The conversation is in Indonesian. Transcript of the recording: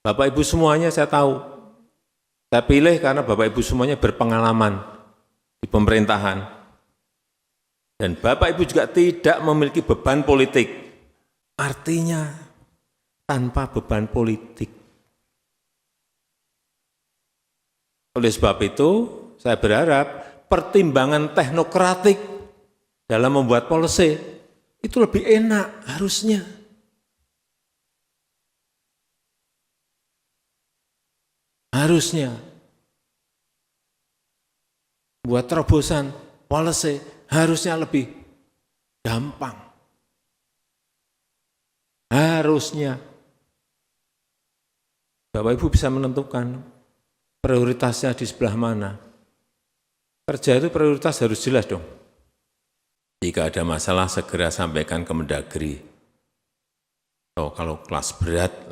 Bapak Ibu semuanya saya tahu. Saya pilih karena Bapak Ibu semuanya berpengalaman di pemerintahan. Dan Bapak Ibu juga tidak memiliki beban politik. Artinya tanpa beban politik. Oleh sebab itu, saya berharap pertimbangan teknokratik dalam membuat policy itu lebih enak harusnya. Harusnya buat terobosan policy harusnya lebih gampang. Harusnya Bapak Ibu bisa menentukan prioritasnya di sebelah mana. Kerja itu prioritas harus jelas dong. Jika ada masalah segera sampaikan ke Mendagri. Kalau kelas berat